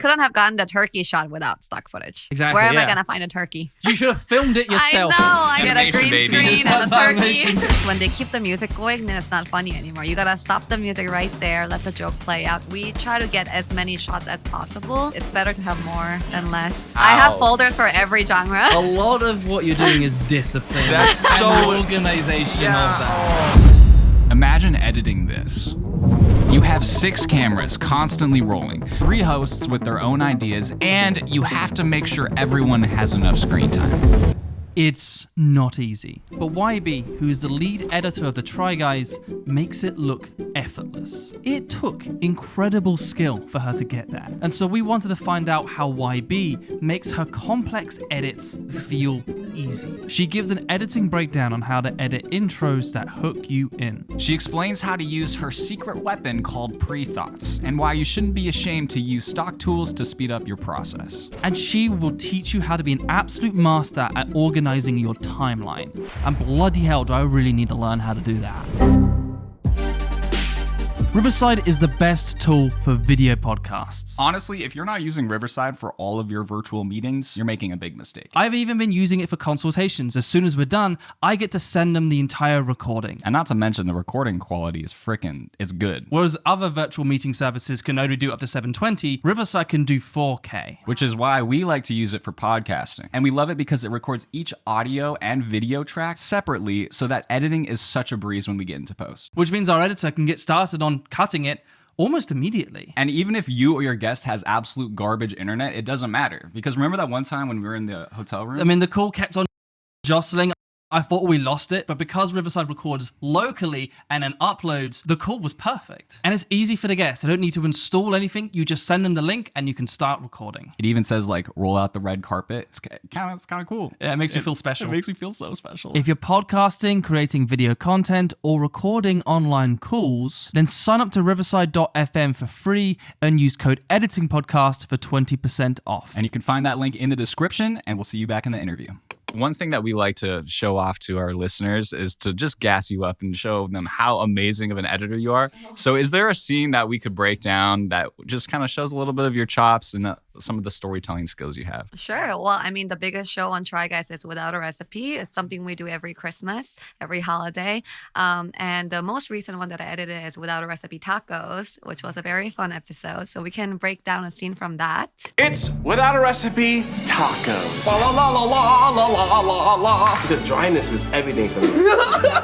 couldn't have gotten the turkey shot without stock footage. Exactly. Where am I gonna find a turkey? You should have filmed it yourself. I know. I get a Animation, green baby. screen and a turkey. When they keep the music going, then it's not funny anymore. You gotta stop the music right there, let the joke play out. We try to get as many shots as possible. It's better to have more than less. I have folders for every genre. A lot of what you're doing is discipline. That's so organization of that. Imagine editing this. You have 6 cameras constantly rolling, 3 hosts with their own ideas, and you have to make sure everyone has enough screen time. It's not easy, but YB, who is the lead editor of the Try Guys, makes it look effortless. It took incredible skill for her to get there, and so we wanted to find out how YB makes her complex edits feel easy. She gives an editing breakdown on how to edit intros that hook you in. She explains how to use her secret weapon called pre-thoughts, and why you shouldn't be ashamed to use stock tools to speed up your process. And she will teach you how to be an absolute master at organizing your timeline. And bloody hell, do I really need to learn how to do that. Riverside is the best tool for video podcasts. Honestly, if you're not using Riverside for all of your virtual meetings, you're making a big mistake. I've even been using it for consultations. As soon as we're done, I get to send them the entire recording. And not to mention the recording quality is it's good. Whereas other virtual meeting services can only do up to 720, Riverside can do 4K. Which is why we like to use it for podcasting. And we love it because it records each audio and video track separately, so that editing is such a breeze when we get into post. Which means our editor can get started on cutting it almost immediately. And even if you or your guest has absolute garbage internet, it doesn't matter. Because remember that one time when we were in the hotel room? I mean, the call kept on jostling. I thought we lost it, but because Riverside records locally and then uploads, the call was perfect. And it's easy for the guests. They don't need to install anything. You just send them the link and you can start recording. It even says like, roll out the red carpet. It's kind of cool. Yeah, it makes me feel special. It makes me feel so special. If you're podcasting, creating video content, or recording online calls, then sign up to riverside.fm for free and use code EditingPodcast for 20% off. And you can find that link in the description, and we'll see you back in the interview. One thing that we like to show off to our listeners is to just gas you up and show them how amazing of an editor you are. So is there a scene that we could break down that just kind of shows a little bit of your chops and some of the storytelling skills you have? Sure. Well, I mean, the biggest show on Try Guys is Without a Recipe. It's something we do every Christmas, every holiday. And the most recent one that I edited is Without a Recipe Tacos, which was a very fun episode. So we can break down a scene from that. It's Without a Recipe Tacos. La la la la la la la la. The dryness is everything for me.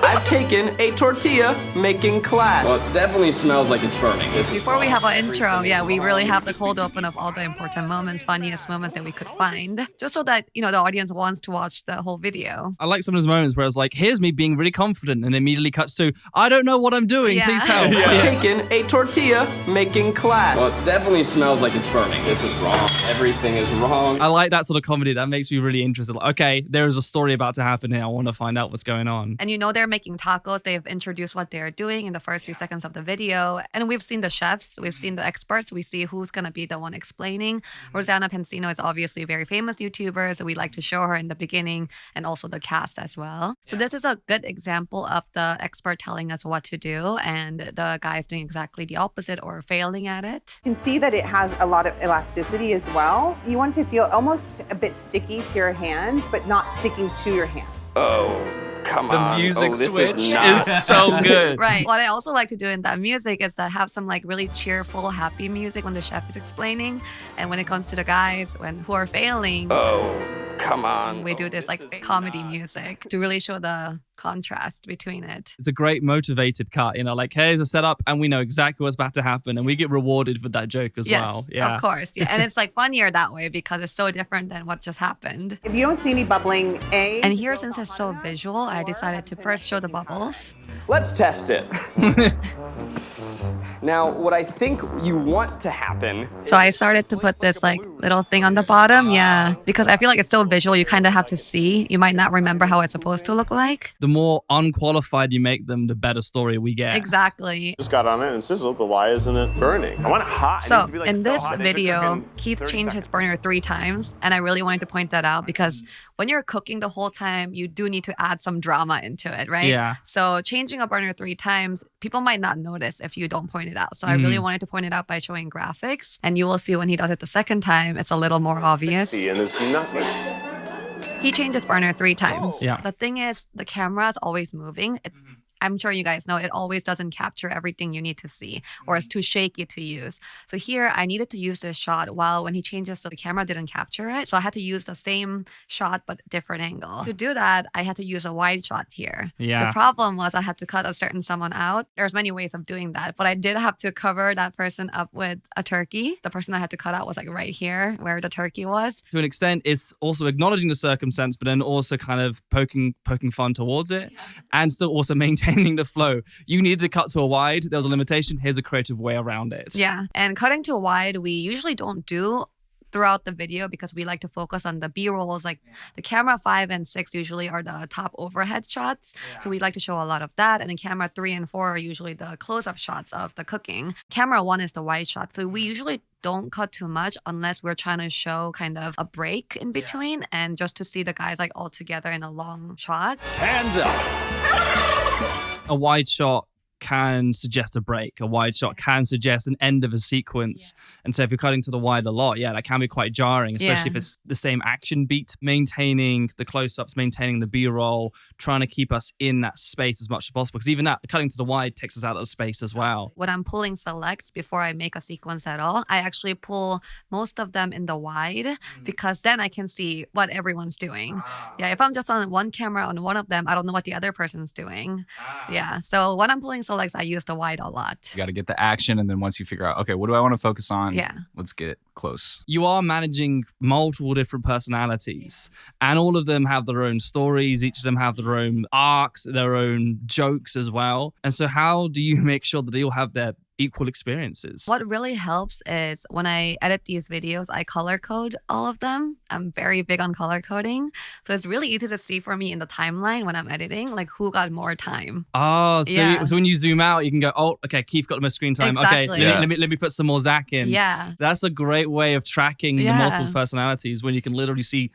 I've taken a tortilla making class. Well, it definitely smells like it's burning. Before we have our intro, we really have the cold open of all the important moments, funniest moments that we could find, just so that, the audience wants to watch the whole video. I like some of those moments where it's like, here's me being really confident, and immediately cuts to, I don't know what I'm doing, please help. I've taken a tortilla making class. Well, it definitely smells like it's burning. This is wrong. Everything is wrong. I like that sort of comedy. That makes me really interested. Like, okay, there is a story about to happen here. I want to find out what's going on. And they're making tacos. They've introduced what they're doing in the first few seconds of the video. And we've seen the chefs. We've seen the experts. We see who's going to be the one explaining. Rosanna Pansino is obviously a very famous YouTuber, so we like to show her in the beginning, and also the cast as well. So this is a good example of the expert telling us what to do, and the guy is doing exactly the opposite or failing at it. You can see that it has a lot of elasticity as well. You want it to feel almost a bit sticky to your hand, but not sticking to your hand. Oh, come on. The music switch is is so good. Right. What I also like to do in that music is that have some like really cheerful, happy music when the chef is explaining. And when it comes to the guys who are failing, Oh, come on. we do this like comedy music to really show the contrast between it. It's a great motivated cut, like, here's a setup and we know exactly what's about to happen, and we get rewarded for that joke as well. Yeah, of course. Yeah. And it's like funnier that way because it's so different than what just happened. If you don't see any bubbling, And here, since it's so visual, I decided to first show the bubbles. Let's test it. Now, what I think you want to happen. So I started to put this like little thing on the bottom. Yeah. Because I feel like it's so visual, you kind of have to see. You might not remember how it's supposed to look like. The more unqualified you make them, the better story we get. Exactly. Just got on it and sizzled, but why isn't it burning? I want it hot. It So needs to be, like, in this hot. It needs to video, cook in Keith 30 changed his seconds. burner 3 times, and I really wanted to point that out because when you're cooking the whole time, you do need to add some drama into it, right? Yeah. So changing a burner 3 times, people might not notice if you don't point it out. So I really wanted to point it out by showing graphics. And you will see when he does it the second time, it's a little more obvious. 60 and there's nothing. He changes burner 3 times. Yeah. The thing is, the camera is always moving. I'm sure you guys know it always doesn't capture everything you need to see, or it's too shaky to use. So here I needed to use this shot while when he changes, so the camera didn't capture it. So I had to use the same shot but different angle. To do that, I had to use a wide shot here. Yeah. The problem was I had to cut a certain someone out. There's many ways of doing that, but I did have to cover that person up with a turkey. The person I had to cut out was like right here where the turkey was. To an extent, it's also acknowledging the circumstance, but then also kind of poking fun towards it, and still also maintaining the flow. You needed to cut to a wide. There was a limitation. Here's a creative way around it. Yeah. And cutting to a wide, we usually don't do throughout the video because we like to focus on the B-rolls. Like the camera 5 and 6 usually are the top overhead shots. So we like to show a lot of that. And then camera 3 and 4 are usually the close-up shots of the cooking. Camera 1 is the wide shot. So we usually don't cut too much unless we're trying to show kind of a break in between and just to see the guys like all together in a long shot. Hands up. A wide shot can suggest a break. A wide shot can suggest an end of a sequence. And so if you're cutting to the wide a lot, that can be quite jarring, especially if it's the same action beat. Maintaining the close-ups, maintaining the B-roll, trying to keep us in that space as much as possible. Because even that, cutting to the wide takes us out of the space as well. When I'm pulling selects before I make a sequence at all, I actually pull most of them in the wide because then I can see what everyone's doing. Yeah, if I'm just on one camera on one of them, I don't know what the other person's doing. Yeah, so when I'm pulling selects, I use the wide a lot. You got to get the action, and then once you figure out, okay, what do I want to focus on? Yeah. Let's get close. You are managing multiple different personalities, and all of them have their own stories. Each of them have their own arcs, their own jokes as well. And so how do you make sure that they all have their equal experiences? What really helps is when I edit these videos, I color code all of them. I'm very big on color coding. So it's really easy to see for me in the timeline when I'm editing, like who got more time. Oh, so, Yeah. so when you zoom out, you can go, oh, okay, Keith got the most screen time. Exactly. Okay, let me put some more Zach in. Yeah. That's a great way of tracking the multiple personalities when you can literally see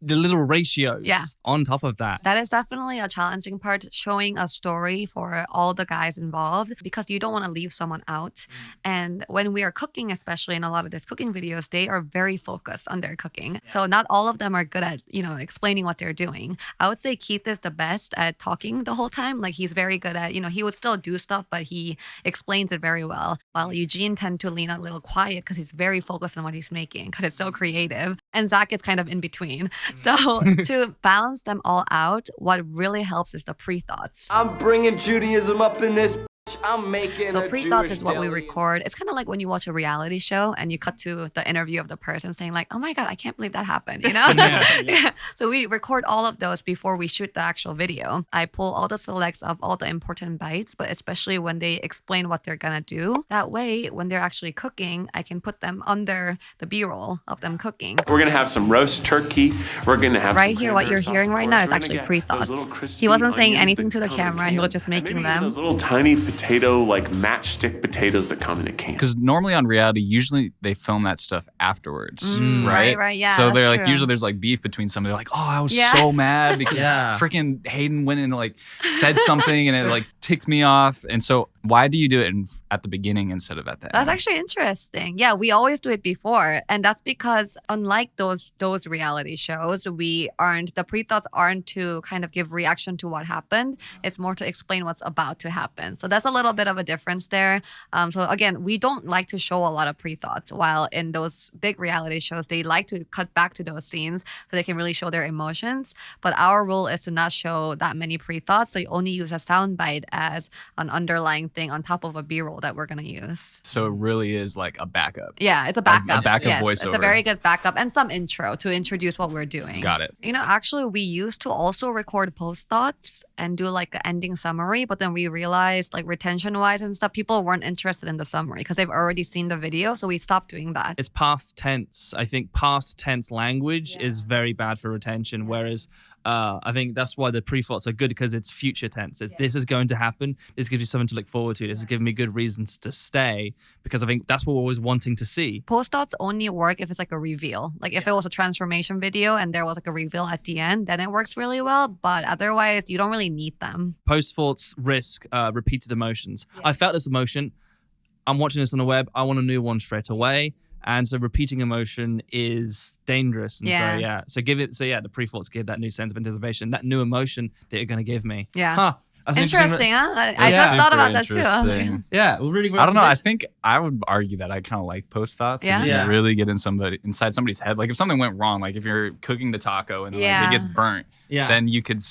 the little ratios on top of that. That is definitely a challenging part, showing a story for all the guys involved because you don't want to leave someone out. And when we are cooking, especially in a lot of these cooking videos, they are very focused on their cooking. So not all of them are good at, explaining what they're doing. I would say Keith is the best at talking the whole time. Like he's very good at, he would still do stuff, but he explains it very well. While Eugene tend to lean a little quiet because he's very focused on what he's making because it's so creative. And Zach is kind of in between. So to balance them all out, what really helps is the pre-thoughts. I'm bringing Judaism up in this. I'm making So a pre-thought Jewish is what we deli. record. It's kind of like when you watch a reality show and you cut to the interview of the person saying like, oh my God, I can't believe that happened, Yeah. So we record all of those before we shoot the actual video. I pull all the selects of all the important bites, but especially when they explain what they're gonna do. That way, when they're actually cooking, I can put them under the B-roll of them cooking. We're gonna have some roast turkey. We're gonna have Right some here, what you're cranberry hearing sauce, right of now course. is We're actually gonna get pre-thoughts. those little crispy He wasn't saying onions anything that to the come in a camera. He was can. just And making maybe even them. those little tiny potato, like matchstick potatoes that come in a can. Because normally on reality, usually they film that stuff afterwards, right? Right, yeah, So that's they're like, true. usually there's like beef between somebody. Like, oh, I was Yeah. so mad because Yeah. freaking Hayden went and like said something and it like ticked me off. And so why do you do it at the beginning instead of at the That's end? actually interesting. Yeah, we always do it before. And that's because unlike those reality shows, the pre-thoughts aren't to kind of give reaction to what happened. It's more to explain what's about to happen. So that's a little bit of a difference there. So again, we don't like to show a lot of pre-thoughts, while in those big reality shows, they like to cut back to those scenes so they can really show their emotions. But our rule is to not show that many pre-thoughts. So you only use a soundbite as an underlying thing on top of a B-roll that we're going to use. So it really is like a backup. Yeah, it's a backup. backup It's a voiceover. very good backup and some intro to introduce what we're doing. Got it. Actually, we used to also record post thoughts and do like an ending summary, but then we realized, like retention wise and stuff, people weren't interested in the summary because they've already seen the video. So we stopped doing that. It's past tense. I think past tense language is very bad for retention, whereas I think that's why the pre-thoughts are good, because it's future tense. This is going to happen. This gives you something to look forward to. This is giving me good reasons to stay, because I think that's what we're always wanting to see. Post thoughts only work if it's like a reveal. Like if it was a transformation video and there was like a reveal at the end, then it works really well. But otherwise, you don't really need them. Post thoughts risk repeated emotions. I felt this emotion. I'm watching this on the web. I want a new one straight away. And so repeating emotion is dangerous. And the pre-thoughts give that new sense of anticipation, that new emotion that you're going to give me. Yeah. Huh. That's interesting, huh? I just thought about that too. Yeah, well, really great. I don't know. I think I would argue that I kind of like post thoughts. Yeah. You can really get inside somebody's head. Like if something went wrong, like if you're cooking the taco and like, it gets burnt, then you could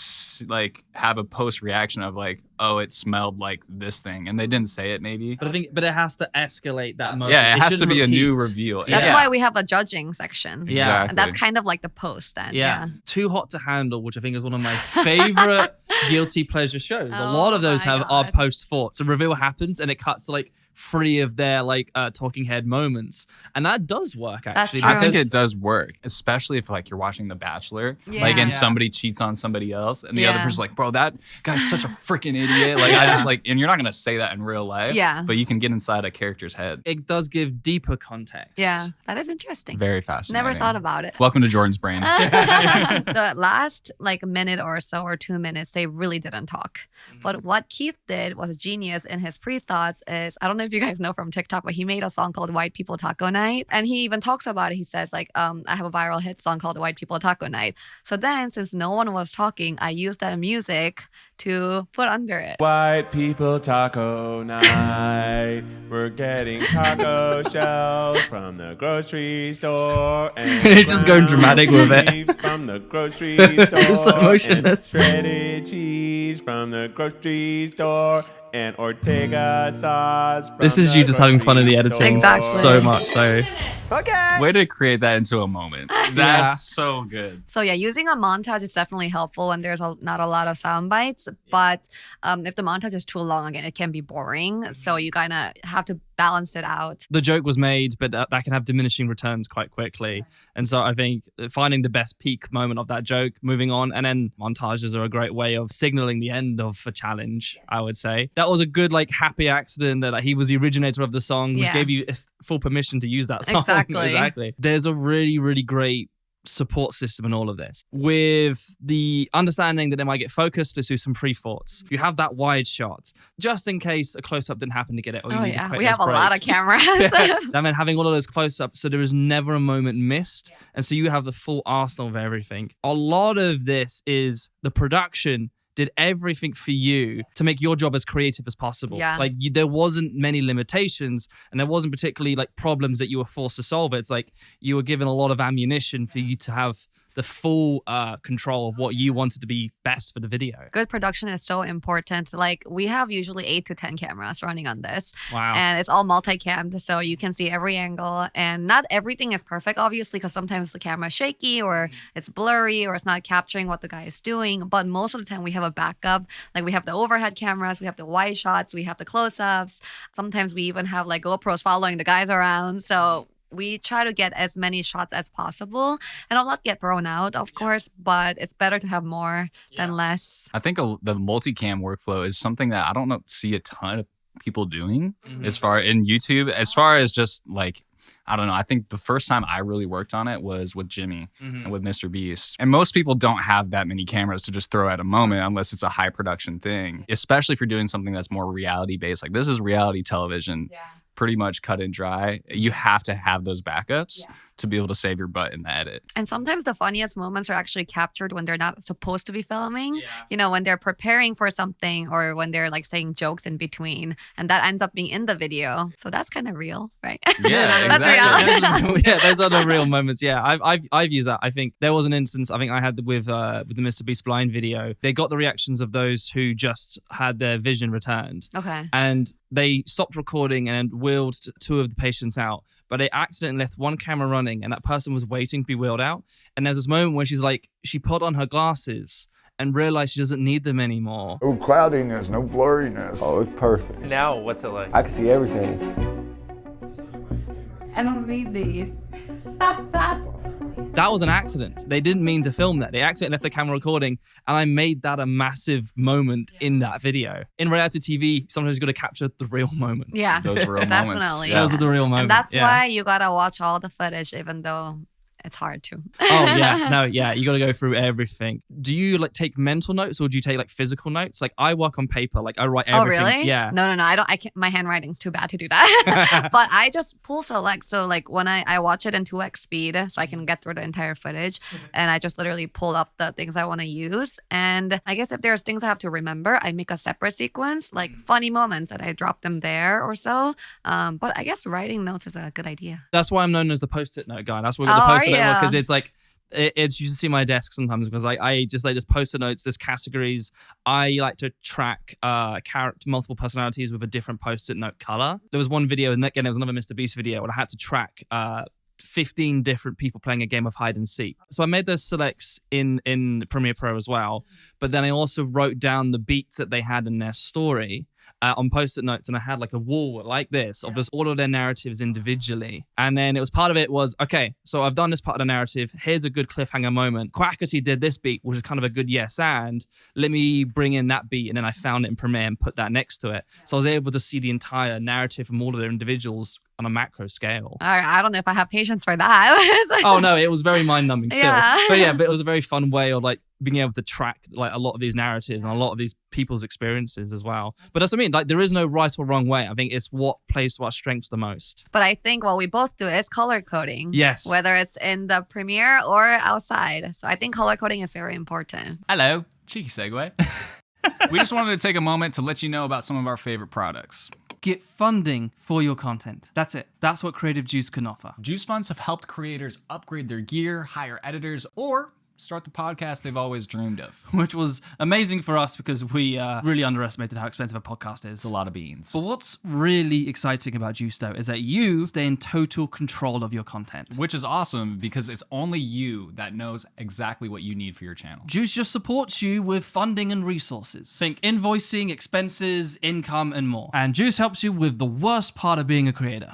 like have a post reaction of like, oh, it smelled like this thing, and they didn't say it maybe. But it has to escalate that moment. Yeah, it has to be a new reveal. That's why we have a judging section. Yeah, exactly. And that's kind of like the post then. Yeah. Too Hot to Handle, which I think is one of my favorite guilty pleasure shows. A lot of those are post thoughts. A reveal happens and it cuts to like 3 of their like talking head moments, and that does work actually. That's true. I think it does work, especially if like you're watching The Bachelor, like and somebody cheats on somebody else, and the other person's like, "Bro, that guy's such a freaking idiot." Like I just like, and you're not gonna say that in real life, but you can get inside a character's head. It does give deeper context. Yeah, that is interesting. Very fascinating. Never thought about it. Welcome to Jordan's brain. The last like minute or so or 2 minutes, they really didn't talk. But what Keith did was genius in his pre-thoughts is, I don't know if you guys know from TikTok, but he made a song called White People Taco Night. And he even talks about it. He says like, I have a viral hit song called White People Taco Night. So then since no one was talking, I used that music to put under it. White people taco night. We're getting taco shells from the grocery store. And it's just going dramatic with it. From the grocery store. So emotionless. And shredded cheese from the grocery store. And Ortega sauce. This is you just having fun in the editing. Exactly. So much so. Okay. Way to create that into a moment. That's so good. So yeah, using a montage is definitely helpful when there's not a lot of sound bites. But if the montage is too long, again, it can be boring. So you kind of have to balance it out. The joke was made, but that can have diminishing returns quite quickly. And so I think finding the best peak moment of that joke, moving on, and then montages are a great way of signaling the end of a challenge, I would say. That was a good, like, happy accident that he was the originator of the song, which gave you full permission to use that song. Exactly. There's a really, really great support system in all of this, with the understanding that they might get focused. Let's do some pre-thoughts. You have that wide shot just in case a close-up didn't happen to get it. Or we have a lot of cameras. I mean, having all of those close-ups, so there is never a moment missed, and so you have the full arsenal of everything. A lot of this is the production did everything for you to make your job as creative as possible. Like there wasn't many limitations, and there wasn't particularly like problems that you were forced to solve. It's like you were given a lot of ammunition for you to have the full control of what you wanted to be best for the video. Good production is so important. Like we have usually 8 to 10 cameras running on this. Wow. And it's all multi-cammed, so you can see every angle. And not everything is perfect, obviously, because sometimes the camera is shaky or it's blurry or it's not capturing what the guy is doing. But most of the time we have a backup. Like we have the overhead cameras, we have the wide shots, we have the close-ups. Sometimes we even have like GoPros following the guys around. So we try to get as many shots as possible, and a lot get thrown out, of course, but it's better to have more than less. I think the multicam workflow is something that I don't see a ton of people doing as far in YouTube, as far as just like, I don't know. I think the first time I really worked on it was with Jimmy and with Mr. Beast. And most people don't have that many cameras to just throw at a moment unless it's a high production thing, especially if you're doing something that's more reality based. Like this is reality television. Pretty much cut and dry. You have to have those backups to be able to save your butt in the edit. And sometimes the funniest moments are actually captured when they're not supposed to be filming. You know, when they're preparing for something or when they're like saying jokes in between, and that ends up being in the video. So that's kind of real, right? Yeah, that's exactly. Yeah, those are the real moments. Yeah, I've used that. I think there was an instance I think I had with the Mr. Beast Blind video. They got the reactions of those who just had their vision returned. Okay. And they stopped recording and wheeled 2 of the patients out, but they accidentally left one camera running and that person was waiting to be wheeled out. And there's this moment where she's like, she put on her glasses and realized she doesn't need them anymore. No cloudiness, no blurriness. Oh, it's perfect. Now, what's it like? I can see everything. I don't need these. That was an accident. They didn't mean to film that. They accidentally left the camera recording, and I made that a massive moment in that video. In reality TV, sometimes you got to capture the real moments. Yeah, Those real moments. definitely. Yeah. Those are the real moments. And that's yeah. why you gotta watch all the footage, even though it's hard to. Oh yeah, no, yeah, you got to go through everything. Do you like take mental notes or do you take like physical notes? Like I work on paper, like I write everything. Oh really? Yeah. No, I don't. I can't. My handwriting's too bad to do that. But I just pull select. So like when I watch it in 2x speed, so I can get through the entire footage, and I just literally pull up the things I want to use. And I guess if there's things I have to remember, I make a separate sequence, like funny moments, and I drop them there or so. But I guess writing notes is a good idea. That's why I'm known as the post-it note guy. That's why we got the Oh, post-it note yeah. because it's like it's you see my desk sometimes because I just like post-it notes. There's categories. I like to track multiple personalities with a different post-it note color. There was one video, and again, there was another Mr. Beast video, and I had to track 15 different people playing a game of hide and seek. So I made those selects in Premiere Pro as well, but then I also wrote down the beats that they had in their story on post-it notes, and I had like a wall like this of just all of their narratives individually. And then it was part of it was, okay, so I've done this part of the narrative. Here's a good cliffhanger moment. Quackity did this beat, which is kind of a good yes and. Let me bring in that beat, and then I found it in Premiere and put that next to it. So I was able to see the entire narrative from all of their individuals on a macro scale. I don't know if I have patience for that. Oh no, it was very mind-numbing still. Yeah. But it was a very fun way of like being able to track like a lot of these narratives and a lot of these people's experiences as well. But that's what I mean. Like there is no right or wrong way. I think it's what plays to our strengths the most. But I think what we both do is color coding. Yes. Whether it's in the Premiere or outside. So I think color coding is very important. Hello. Cheeky segue. We just wanted to take a moment to let you know about some of our favorite products. Get funding for your content. That's it. That's what Creative Juice can offer. Juice funds have helped creators upgrade their gear, hire editors, or start the podcast they've always dreamed of. Which was amazing for us because we really underestimated how expensive a podcast is. It's a lot of beans. But what's really exciting about Juice though is that you stay in total control of your content. Which is awesome because it's only you that knows exactly what you need for your channel. Juice just supports you with funding and resources. Think invoicing, expenses, income, and more. And Juice helps you with the worst part of being a creator.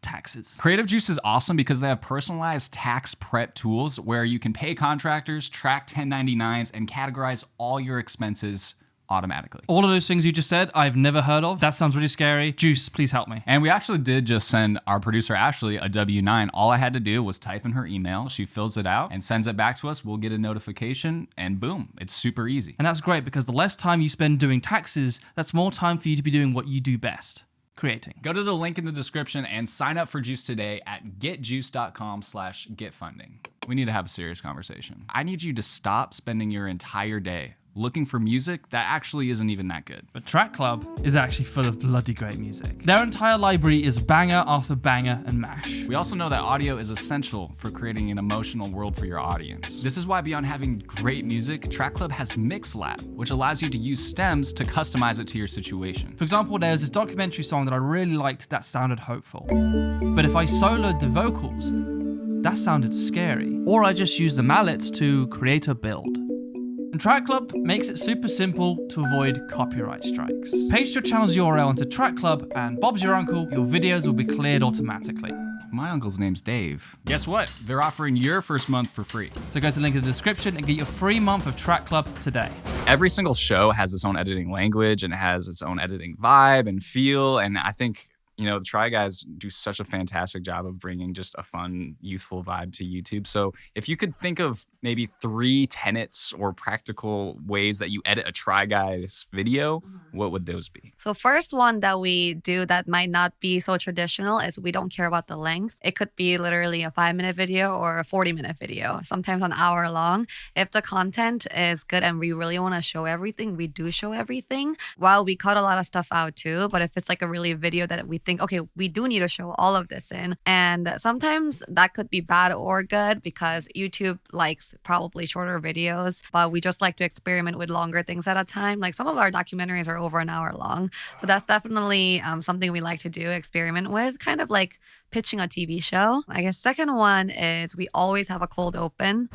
Taxes. Creative Juice is awesome because they have personalized tax prep tools where you can pay contractors, track 1099s, and categorize all your expenses automatically. All of those things you just said, I've never heard of. That sounds really scary. Juice, please help me. And we actually did just send our producer Ashley a W-9. All I had to do was type in her email. She fills it out and sends it back to us. We'll get a notification and boom, it's super easy. And that's great because the less time you spend doing taxes, that's more time for you to be doing what you do best. Creating. Go to the link in the description and sign up for Juice today at getjuice.com/getfunding. We need to have a serious conversation. I need you to stop spending your entire day looking for music that actually isn't even that good. But Trackclub is actually full of bloody great music. Their entire library is banger after banger and mash. We also know that audio is essential for creating an emotional world for your audience. This is why beyond having great music, Trackclub has MixLab, which allows you to use stems to customize it to your situation. For example, there's this documentary song that I really liked that sounded hopeful. But if I soloed the vocals, that sounded scary. Or I just used the mallets to create a build. And Trackclub makes it super simple to avoid copyright strikes. Paste your channel's URL into Trackclub and Bob's your uncle, your videos will be cleared automatically. My uncle's name's Dave. Guess what? They're offering your first month for free. So go to the link in the description and get your free month of Trackclub today. Every single show has its own editing language and it has its own editing vibe and feel. And I think, you know, the Try Guys do such a fantastic job of bringing just a fun, youthful vibe to YouTube. So if you could think of maybe 3 tenets or practical ways that you edit a Try Guys video, what would those be? So first one that we do that might not be so traditional is we don't care about the length. It could be literally a 5-minute video or a 40-minute video, sometimes an hour long. If the content is good and we really want to show everything, we do show everything. While we cut a lot of stuff out too, but if it's like a really video that we think, okay, we do need to show all of this in. And sometimes that could be bad or good because YouTube likes probably shorter videos, but we just like to experiment with longer things at a time. Like some of our documentaries are over an hour long. So that's definitely something we like to do, experiment with, kind of like pitching a TV show. I guess second one is we always have a cold open.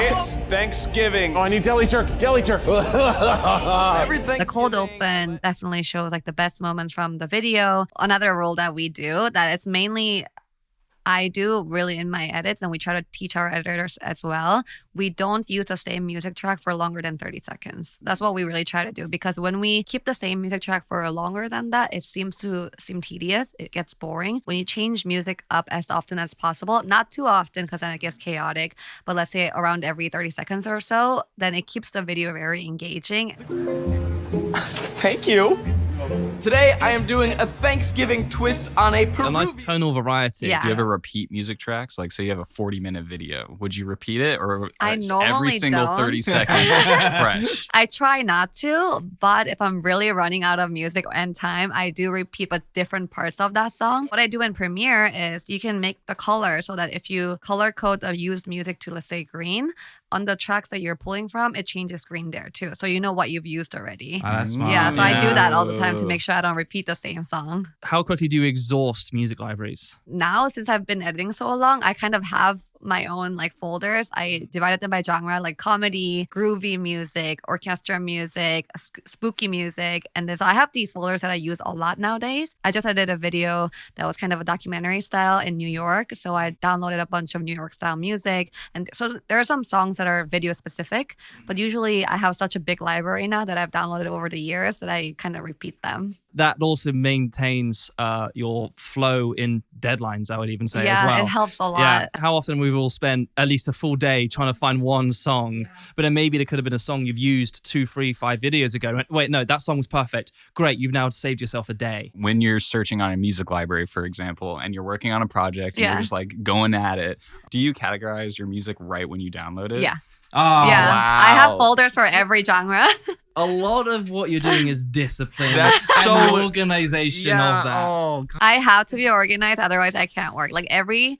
It's Thanksgiving. Oh, I need deli jerk. Everything. The cold open definitely shows like the best moments from the video. Another rule that we do that is mainly I do really in my edits, and we try to teach our editors as well. We don't use the same music track for longer than 30 seconds. That's what we really try to do, because when we keep the same music track for longer than that, it seems to seem tedious. It gets boring. When you change music up as often as possible, not too often because then it gets chaotic, but let's say around every 30 seconds or so, then it keeps the video very engaging. Thank you. Today, I am doing a Thanksgiving twist on a Peruvian... A nice tonal variety. Yeah. Do you ever repeat music tracks? Like, say you have a 40-minute video. Would you repeat it? Or I is normally every single don't. 30 seconds fresh? I try not to, but if I'm really running out of music and time, I do repeat but different parts of that song. What I do in Premiere is you can make the color so that if you color code the used music to, let's say, green, on the tracks that you're pulling from, it changes green there too. So you know what you've used already. Oh, that's smart. Yeah, so I do that all the time to make sure I don't repeat the same song. How quickly do you exhaust music libraries? Now, since I've been editing so long, I kind of have my own like folders. I divided them by genre, like comedy, groovy music, orchestra music, spooky music. And then so I have these folders that I use a lot nowadays. I did a video that was kind of a documentary style in New York. So I downloaded a bunch of New York style music. And so there are some songs that are video specific, but usually I have such a big library now that I've downloaded over the years that I kind of repeat them. That also maintains your flow in deadlines, I would even say, as Yeah, well. it helps a lot. Yeah, how often we will spend at least a full day trying to find one song, but then maybe there could have been a song you've used 2, 3, 5 videos ago. Wait, no, that song was perfect. Great, you've now saved yourself a day. When you're searching on a music library, for example, and you're working on a project and you're just like going at it, do you categorize your music right when you download it? Yeah. Oh, Yeah, wow. I have folders for every genre. A lot of what you're doing is discipline. That's and so- organization of that. Oh, I have to be organized, otherwise I can't work. Like every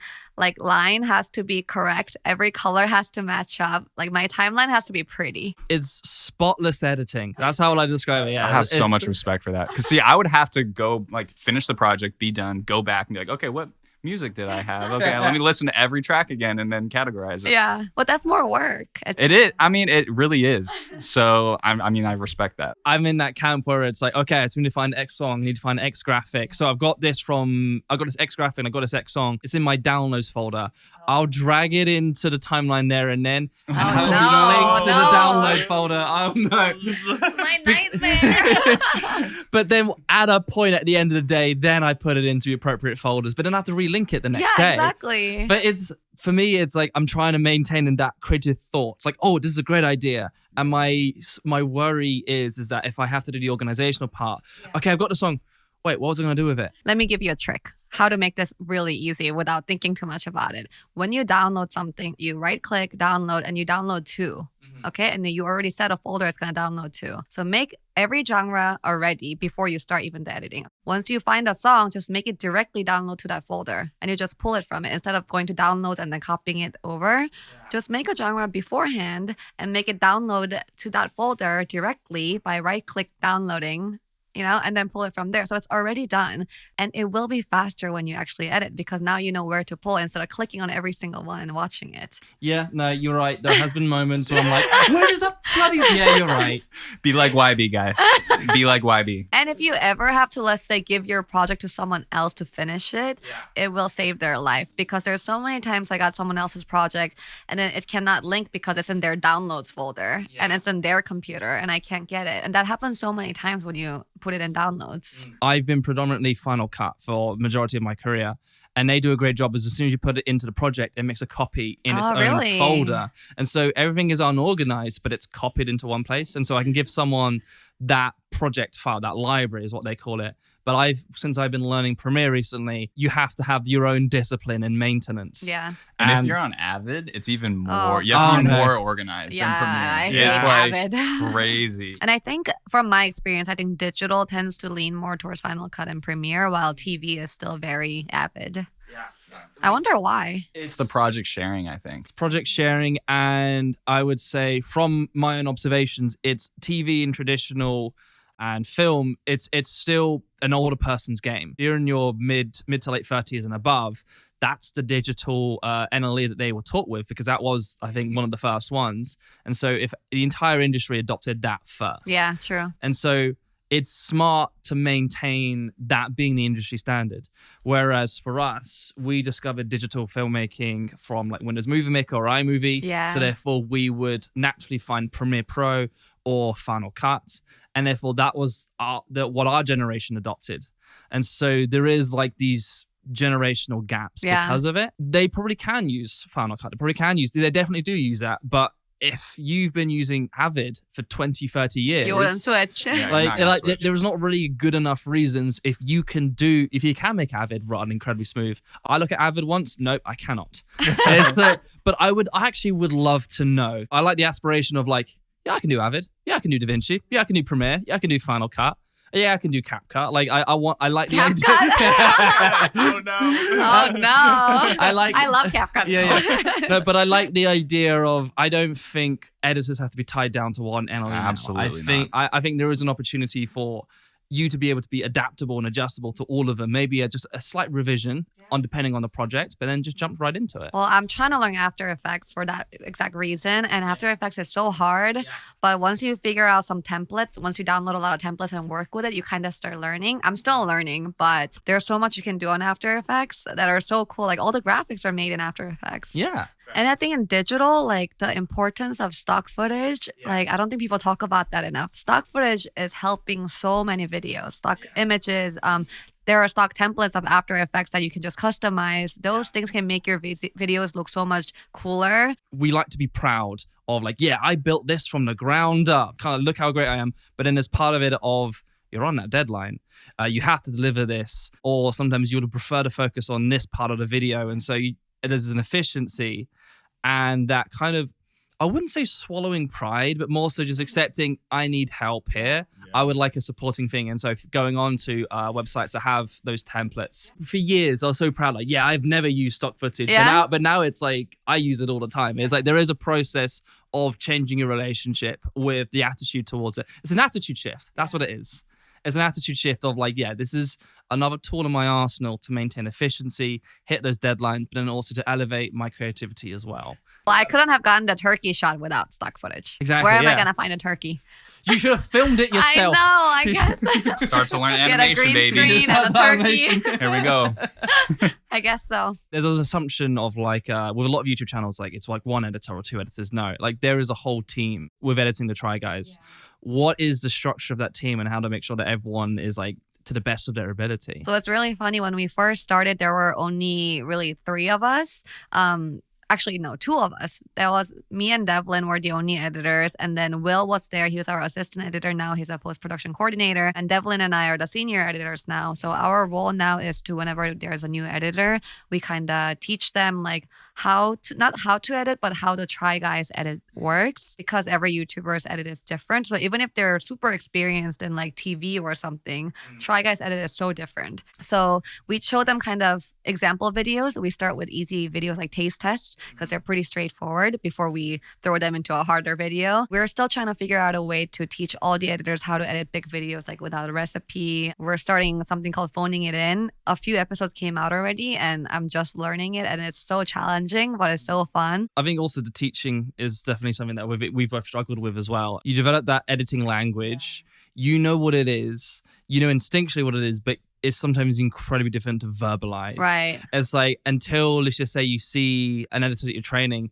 line has to be correct. Every color has to match up. Like my timeline has to be pretty. It's spotless editing. That's how I describe it. Yeah, I have so It's- much respect for that. Because see, I would have to go like finish the project, be done, go back and be like, okay, what music did I have? Okay, let me listen to every track again and then categorize it. Yeah, but that's more work. It is. I mean, it really is. So, I respect that. I'm in that camp where it's like, okay, so we need to find X song, we need to find X graphic. So I've got this X graphic and I've got this X song. It's in my downloads folder. I'll drag it into the timeline there and then have it linked to the download folder. Oh no. My nightmare. But then at a point at the end of the day, then I put it into the appropriate folders, but then I have to relink it the next day. Exactly. But for me, it's like I'm trying to maintain in that creative thought. It's like, oh, this is a great idea. And my worry is that if I have to do the organizational part, okay, I've got the song. Wait, what was I going to do with it? Let me give you a trick. How to make this really easy without thinking too much about it. When you download something, you right click, download, and you download to. Okay, and then you already set a folder it's going to download to. So make every genre already before you start even the editing. Once you find a song, just make it directly download to that folder and you just pull it from it instead of going to downloads and then copying it over. Just make a genre beforehand and make it download to that folder directly by right click downloading, and then pull it from there. So it's already done. And it will be faster when you actually edit because now you know where to pull instead of clicking on every single one and watching it. Yeah, no, you're right. There has been moments where I'm like, where is that bloody... Yeah, you're right. Be like YB, guys. Be like YB. And if you ever have to, let's say, give your project to someone else to finish it, it will save their life because there's so many times I got someone else's project and then it cannot link because it's in their downloads folder and it's in their computer and I can't get it. And that happens so many times when you put it in downloads. I've been predominantly Final Cut for majority of my career. And they do a great job as soon as you put it into the project, it makes a copy in its own folder. And so everything is unorganized, but it's copied into one place. And so I can give someone that project file, that library is what they call it. But since I've been learning Premiere recently, you have to have your own discipline and maintenance. Yeah. And if you're on Avid, it's even more. You have to be more organized than Premiere. It's like Avid. crazy. And I think from my experience, I think digital tends to lean more towards Final Cut and Premiere, while TV is still very Avid. I wonder why. It's the project sharing, I think. Project sharing, and I would say from my own observations, it's TV and traditional and film, it's still an older person's game. If you're in your mid to late 30s and above, that's the digital NLE that they were taught with because that was, I think, one of the first ones. And so if the entire industry adopted that first. Yeah, true. And so it's smart to maintain that being the industry standard. Whereas for us, we discovered digital filmmaking from like Windows Movie Maker or iMovie. Yeah. So therefore we would naturally find Premiere Pro or Final Cut. And therefore that was what our generation adopted. And so there is like these generational gaps because of it. They probably can use Final Cut. They definitely do use that. But if you've been using Avid for 20, 30 years, you wouldn't switch. There was not really good enough reasons if you can make Avid run incredibly smooth. I look at Avid once, nope, I cannot. But I actually would love to know. I like the aspiration of like, yeah, I can do Avid. Yeah, I can do DaVinci. Yeah, I can do Premiere. Yeah, I can do Final Cut. Yeah, I can do CapCut. Like I like the idea. Oh no! Oh no! I love CapCut. Yeah. No, but I like the idea of I don't think editors have to be tied down to one NLE. Absolutely I think there is an opportunity for you to be able to be adaptable and adjustable to all of them. Maybe just a slight revision on depending on the project, but then just jump right into it. Well, I'm trying to learn After Effects for that exact reason. And After Effects is so hard. Yeah. But once you figure out some templates, once you download a lot of templates and work with it, you kind of start learning. I'm still learning, but there's so much you can do on After Effects that are so cool. Like all the graphics are made in After Effects. Yeah. And I think in digital, like the importance of stock footage, like I don't think people talk about that enough. Stock footage is helping so many videos, stock images. There are stock templates of After Effects that you can just customize. Those things can make your videos look so much cooler. We like to be proud of like, yeah, I built this from the ground up. Kind of look how great I am. But then there's part of it of you're on that deadline. You have to deliver this. Or sometimes you would prefer to focus on this part of the video. And so there's an efficiency and that kind of, I wouldn't say swallowing pride, but more so just accepting I need help here. Yeah. I would like a supporting thing. And so going on to websites that have those templates. For years, I was so proud. Like, yeah, I've never used stock footage. Yeah. But now it's like, I use it all the time. It's like there is a process of changing your relationship with the attitude towards it. It's an attitude shift. That's what it is. It's an attitude shift of like, yeah, this is another tool in my arsenal to maintain efficiency, hit those deadlines, but then also to elevate my creativity as well. Well, I couldn't have gotten the turkey shot without stock footage. Exactly. Where am I going to find a turkey? You should have filmed it yourself. I know, I guess. Start to learn animation, baby. baby. Get a green screen and a turkey. Here we go. I guess so. There's an assumption of like, with a lot of YouTube channels, like it's like one editor or two editors. No, like there is a whole team with editing the Try Guys. Yeah. What is the structure of that team and how to make sure that everyone is like to the best of their ability? So it's really funny. When we first started, there were only really 3 of us. Actually, no, 2 of us. There was me and Devlin were the only editors. And then Will was there. He was our assistant editor. Now he's a post-production coordinator. And Devlin and I are the senior editors now. So our role now is to, whenever there's a new editor, we kind of teach them like not how to edit, but how the Try Guys edit works, because every YouTuber's edit is different. So even if they're super experienced in like TV or something, Try Guys edit is so different. So we show them kind of example videos. We start with easy videos like taste tests, because they're pretty straightforward before we throw them into a harder video. We're still trying to figure out a way to teach all the editors how to edit big videos like without a recipe. We're starting something called phoning it in. A few episodes came out already and I'm just learning it, and it's so challenging, but it's so fun. I think also the teaching is definitely something that we've both struggled with as well. You develop that editing language, you know what it is, you know instinctually what it is, but it's sometimes incredibly different to verbalize. Right. It's like until, let's just say you see an editor that you're training,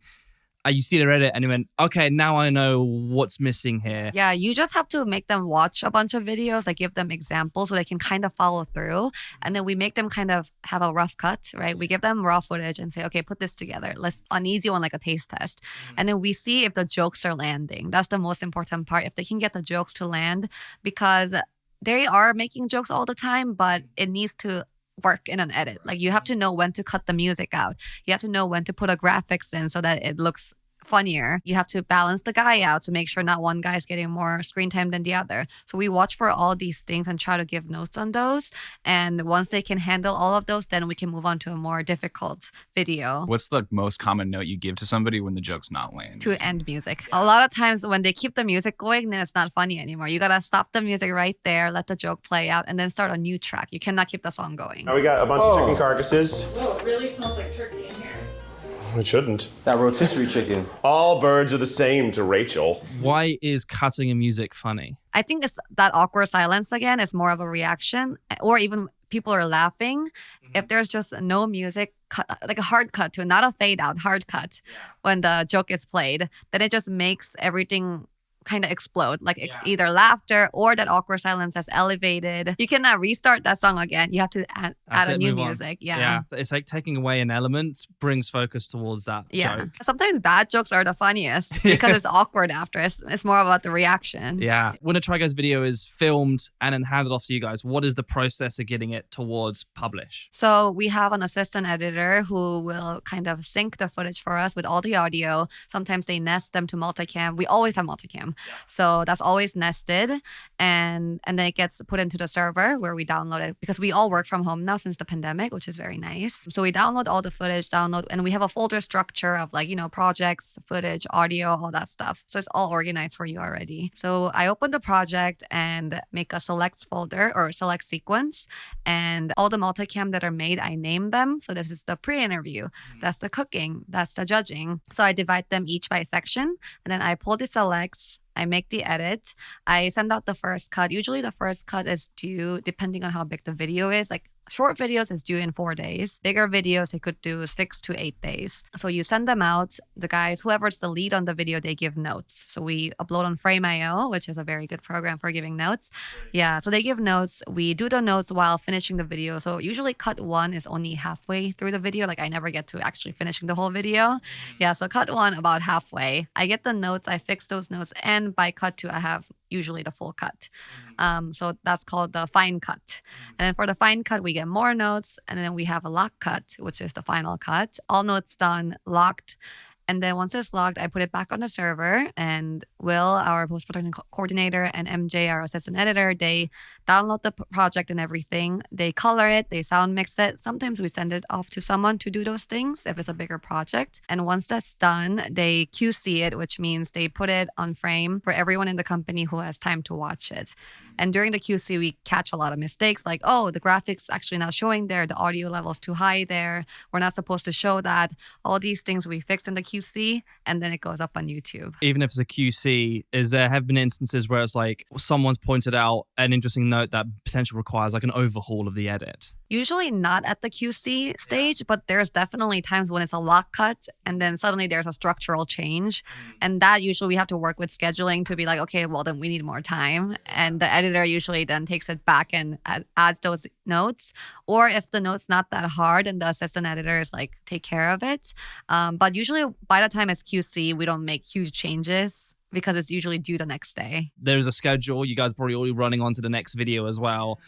you see their edit and you went, okay, now I know what's missing here. Yeah, you just have to make them watch a bunch of videos, like give them examples so they can kind of follow through. And then we make them kind of have a rough cut, right? We give them raw footage and say, okay, put this together. Let's an easy one like a taste test. And then we see if the jokes are landing. That's the most important part. If they can get the jokes to land, because they are making jokes all the time, but it needs to work in an edit. Like you have to know when to cut the music out. You have to know when to put a graphics in so that it looks funnier. You have to balance the guy out to make sure not one guy is getting more screen time than the other. So we watch for all these things and try to give notes on those. And once they can handle all of those, then we can move on to a more difficult video. What's the most common note you give to somebody when the joke's not landing? To end music. A lot of times when they keep the music going, then it's not funny anymore. You gotta stop the music right there, let the joke play out, and then start a new track. You cannot keep the song going. Now we got a bunch of chicken carcasses. Oh, it really smells like turkey in here. It shouldn't. That rotisserie chicken. All birds are the same to Rachel. Why is cutting in music funny? I think it's that awkward silence again. It's more of a reaction, or even people are laughing. If there's just no music, like a hard cut to it, not a fade out, hard cut when the joke is played, then it just makes everything kind of explode, like either laughter or that awkward silence that's elevated. You cannot restart that song again. You have to add a new music. Yeah. It's like taking away an element brings focus towards that joke. Sometimes bad jokes are the funniest because it's awkward after. It's more about the reaction. Yeah. When a Try Guys video is filmed and then handed off to you guys, what is the process of getting it towards publish? So we have an assistant editor who will kind of sync the footage for us with all the audio. Sometimes they nest them to multicam. We always have multicam. So that's always nested, and then it gets put into the server where we download it, because we all work from home now since the pandemic, which is very nice. So we download all the footage, and we have a folder structure of projects, footage, audio, all that stuff. So it's all organized for you already. So I open the project and make a selects folder or select sequence, and all the multicam that are made, I name them. So this is the pre-interview, that's the cooking, that's the judging. So I divide them each by section, and then I pull the selects, I make the edit, I send out the first cut. Usually the first cut is due depending on how big the video is. Like short videos is due in 4 days. Bigger videos, they could do 6 to 8 days. So you send them out. The guys, whoever's the lead on the video, they give notes. So we upload on Frame.io, which is a very good program for giving notes. Yeah, so they give notes. We do the notes while finishing the video. So usually cut 1 is only halfway through the video. Like I never get to actually finishing the whole video. Yeah, so cut 1 about halfway. I get the notes, I fix those notes, and by cut 2, I have usually the full cut. So that's called the fine cut. And then for the fine cut, we get more notes, and then we have a lock cut, which is the final cut. All notes done, locked. And then once it's logged, I put it back on the server, and Will, our post-production coordinator, and MJ, our assistant editor, they download the project and everything. They color it, they sound mix it. Sometimes we send it off to someone to do those things if it's a bigger project. And once that's done, they QC it, which means they put it on frame for everyone in the company who has time to watch it. And during the QC, we catch a lot of mistakes like, oh, the graphics actually not showing there. The audio level is too high there. We're not supposed to show that. All these things we fix in the QC, and then it goes up on YouTube. Even if it's a QC, there have been instances where it's like someone's pointed out an interesting note that potentially requires like an overhaul of the edit? Usually not at the QC stage, but there's definitely times when it's a lock cut and then suddenly there's a structural change. And that usually we have to work with scheduling to be like, okay, well then we need more time. And the editor usually then takes it back and adds those notes. Or if the note's not that hard, and the assistant editor is like, take care of it. But usually by the time it's QC, we don't make huge changes because it's usually due the next day. There's a schedule. You guys are probably already running on to the next video as well.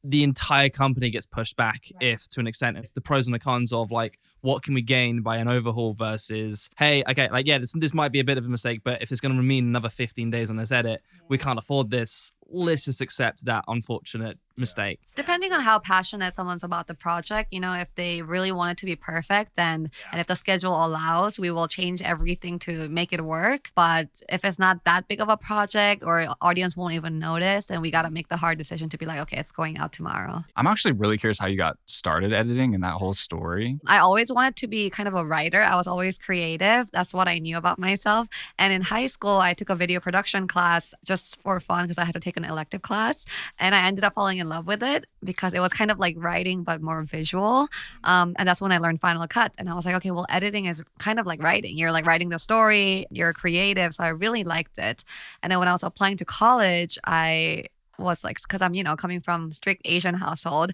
The entire company gets pushed back if to an extent. It's the pros and the cons of like, what can we gain by an overhaul versus, hey, okay, like, yeah, this might be a bit of a mistake, but if it's going to mean another 15 days on this edit, we can't afford this. Let's just accept that unfortunate mistake. Depending on how passionate someone's about the project, you know, if they really want it to be perfect and if the schedule allows, we will change everything to make it work. But if it's not that big of a project or audience won't even notice, then we got to make the hard decision to be like, okay, it's going out tomorrow. I'm actually really curious how you got started editing and that whole story. I always wanted to be kind of a writer. I was always creative. That's what I knew about myself. And in high school, I took a video production class just for fun because I had to take an elective class. And I ended up falling in love with it because it was kind of like writing, but more visual. And that's when I learned Final Cut. And I was like, okay, well, editing is kind of like writing. You're like writing the story, you're creative. So I really liked it. And then when I was applying to college, I was like, because I'm, you know, coming from strict Asian household,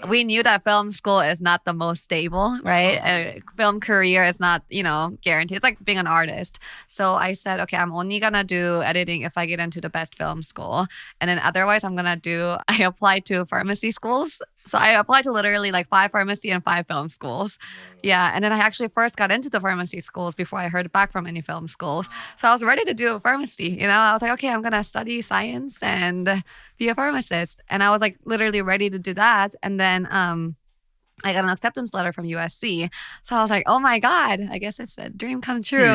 we knew that film school is not the most stable, right? A film career is not, you know, guaranteed. It's like being an artist. So I said, okay, I'm only gonna do editing if I get into the best film school. And then otherwise I applied to pharmacy schools. So I applied to literally like 5 pharmacy and 5 film schools. Yeah. And then I actually first got into the pharmacy schools before I heard back from any film schools. So I was ready to do pharmacy. You know, I was like, okay, I'm going to study science and be a pharmacist. And I was like literally ready to do that. And then I got an acceptance letter from USC. So I was like, oh my God, I guess it's a dream come true.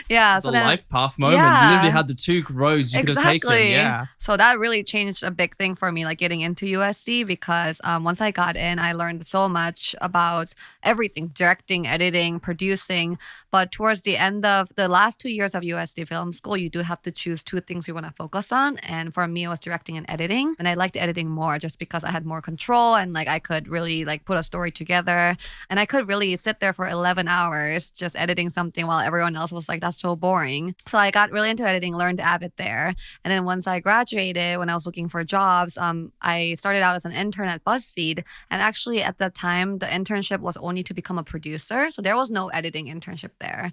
Yeah. It's a life path moment. You literally had the two roads you could have taken. Yeah. So that really changed a big thing for me, like getting into USC, because once I got in, I learned so much about everything, directing, editing, producing. But towards the end of the last 2 years of USD Film School, you do have to choose two things you want to focus on. And for me, it was directing and editing. And I liked editing more just because I had more control and like I could really like put a story together. And I could really sit there for 11 hours just editing something while everyone else was like, that's so boring. So I got really into editing, learned Avid there. And then once I graduated, when I was looking for jobs, I started out as an intern at BuzzFeed. And actually at that time, the internship was only to become a producer. So there was no editing internship there.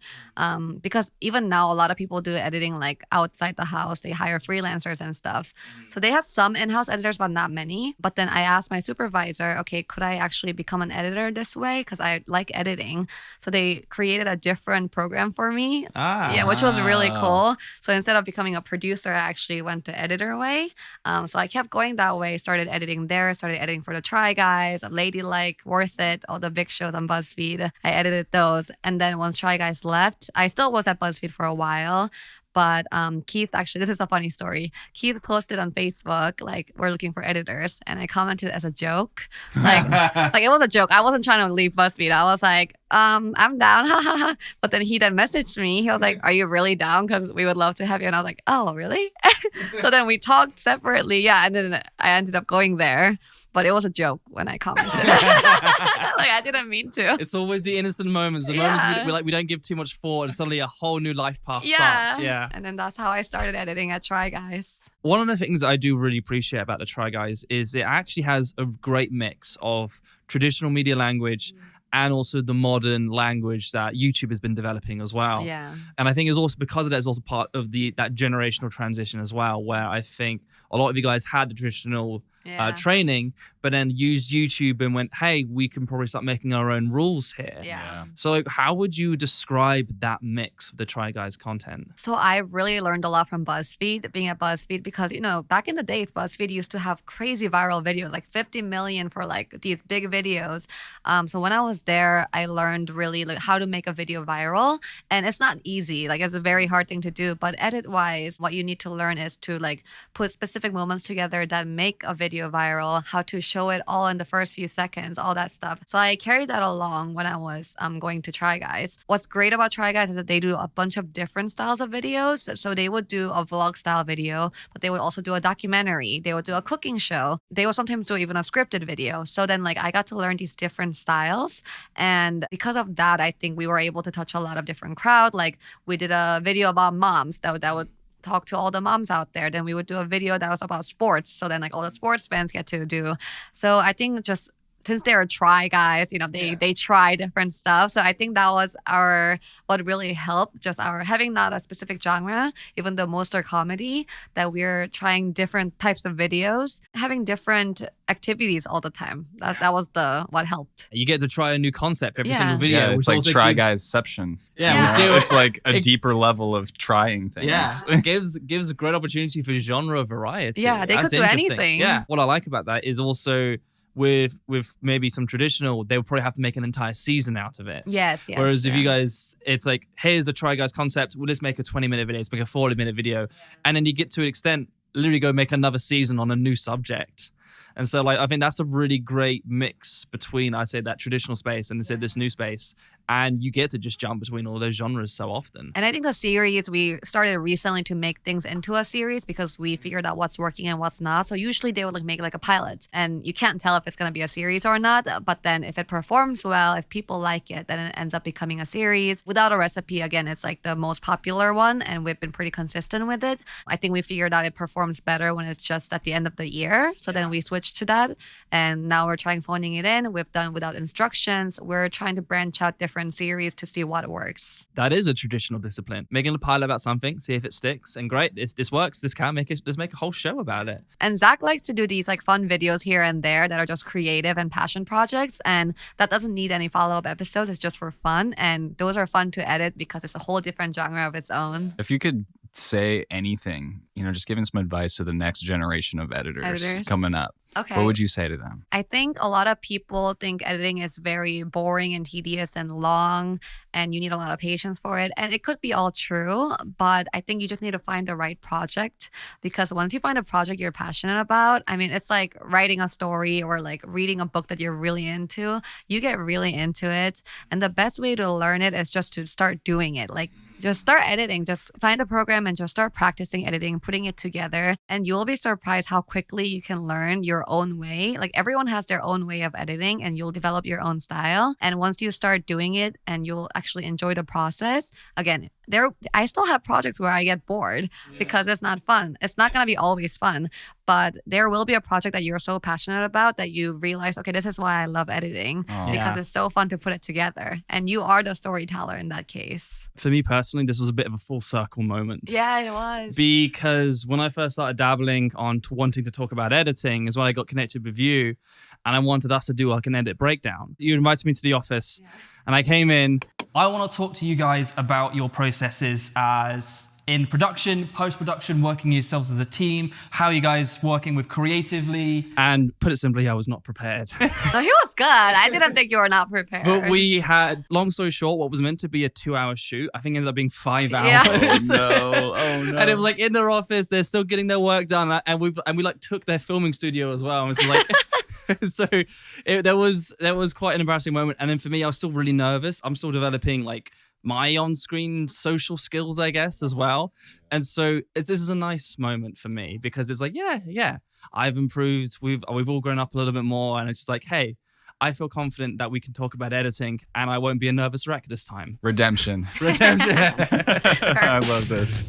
Because even now, a lot of people do editing like outside the house. They hire freelancers and stuff. So they have some in-house editors, but not many. But then I asked my supervisor, okay, could I actually become an editor this way? Because I like editing. So they created a different program for me. Yeah, which was really cool. So instead of becoming a producer, I actually went the editor way. So I kept going that way, started editing there, started editing for the Try Guys, Ladylike, Worth It, all the big shows on BuzzFeed. I edited those. And then once Try Guys left, I still was at BuzzFeed for a while. But Keith, actually, this is a funny story. Keith posted on Facebook, like, we're looking for editors. And I commented as a joke. Like it was a joke. I wasn't trying to leave BuzzFeed. I was like, I'm down. But then he then messaged me. He was like, are you really down? Because we would love to have you. And I was like, oh, really? So then we talked separately. Yeah. And then I ended up going there. But it was a joke when I commented. Like, I didn't mean to. It's always the innocent moments. The moments we don't give too much thought, and suddenly a whole new life path starts. Yeah. And then that's how I started editing at Try Guys. One of the things I do really appreciate about the Try Guys is it actually has a great mix of traditional media language and also the modern language that YouTube has been developing as well. Yeah. And I think it's also because of that, it's also part of that generational transition as well, where I think a lot of you guys had the traditional training, but then used YouTube and went, hey, we can probably start making our own rules here. Yeah. So like, how would you describe that mix of the Try Guys content? So I really learned a lot from BuzzFeed, being at BuzzFeed, because, you know, back in the days, BuzzFeed used to have crazy viral videos, like 50 million for like these big videos. So when I was there, I learned really like how to make a video viral. And it's not easy. Like, it's a very hard thing to do. But edit-wise, what you need to learn is to like put specific moments together that make a video viral, how to show it all in the first few seconds, all that stuff. So I carried that along when I was going to Try Guys. What's great about Try Guys is that they do a bunch of different styles of videos. So they would do a vlog style video, but they would also do a documentary. They would do a cooking show. They would sometimes do even a scripted video. So then like I got to learn these different styles. And because of that, I think we were able to touch a lot of different crowd. Like we did a video about moms that would talk to all the moms out there. Then we would do a video that was about sports. So then like all the sports fans get to do. So I think just since they're Try Guys, you know, they try different stuff. So I think that was what really helped, just our having not a specific genre, even though most are comedy, that we're trying different types of videos, having different activities all the time. That was what helped. You get to try a new concept every single video. Yeah, it's like Try Guysception. Yeah. It's like a deeper level of trying things. Yeah, it gives a great opportunity for genre variety. Yeah, they could do anything. Yeah, what I like about that is also with maybe some traditional, they would probably have to make an entire season out of it. Yes. Whereas if you guys, it's like, here's a Try Guys concept, well, let's make a 20-minute video, let's make a 40-minute video. And then you get to an extent, literally go make another season on a new subject. And so like I think that's a really great mix between, I say, that traditional space and this new space. And you get to just jump between all those genres so often. And I think the series, we started recently to make things into a series because we figured out what's working and what's not. So usually they would like make like a pilot and you can't tell if it's going to be a series or not. But then if it performs well, if people like it, then it ends up becoming a series. Without a Recipe, again, it's like the most popular one and we've been pretty consistent with it. I think we figured out it performs better when it's just at the end of the year. So then we switched to that. And now we're trying phoning it in. We've done without instructions. We're trying to branch out different series to see what works. That is a traditional discipline. Making a pilot about something, see if it sticks, and great, this works. Let's make a whole show about it. And Zach likes to do these like fun videos here and there that are just creative and passion projects, and that doesn't need any follow-up episodes. It's just for fun, and those are fun to edit because it's a whole different genre of its own. If you could say anything, just giving some advice to the next generation of editors coming up, Okay. what would you say to them? I think a lot of people think editing is very boring and tedious and long, and you need a lot of patience for it. And it could be all true, but I think you just need to find the right project, because once you find a project you're passionate about, I mean, it's like writing a story or like reading a book that you're really into. You get really into it. And the best way to learn it is just to start doing it. Like, just start editing. Just find a program and just start practicing editing, putting it together. And you'll be surprised how quickly you can learn your own way. Like, everyone has their own way of editing, and you'll develop your own style. And once you start doing it and you'll actually enjoy the process, again, I still have projects where I get bored because it's not fun. It's not going to be always fun, but there will be a project that you're so passionate about that you realize, okay, this is why I love editing, because it's so fun to put it together. And you are the storyteller in that case. For me personally, this was a bit of a full circle moment. Yeah, it was. Because when I first started dabbling on wanting to talk about editing is when I got connected with you, and I wanted us to do like an edit breakdown. You invited me to the office, and I came in. I want to talk to you guys about your processes as in production, post-production, working yourselves as a team, how you guys working with creatively, and put it simply, I was not prepared. No, he was good. I didn't think you were not prepared. But we had, long story short, what was meant to be a 2-hour shoot, I think ended up being 5 hours. Yeah. Oh no. And it was like in their office, they're still getting their work done, and we like took their filming studio as well. And it was like, so there was quite an embarrassing moment. And then for me, I was still really nervous. I'm still developing like my on-screen social skills, I guess, as well. And so this is a nice moment for me because it's like, yeah, I've improved. We've all grown up a little bit more, and it's just like, hey, I feel confident that we can talk about editing, and I won't be a nervous wreck this time. Redemption. I love this.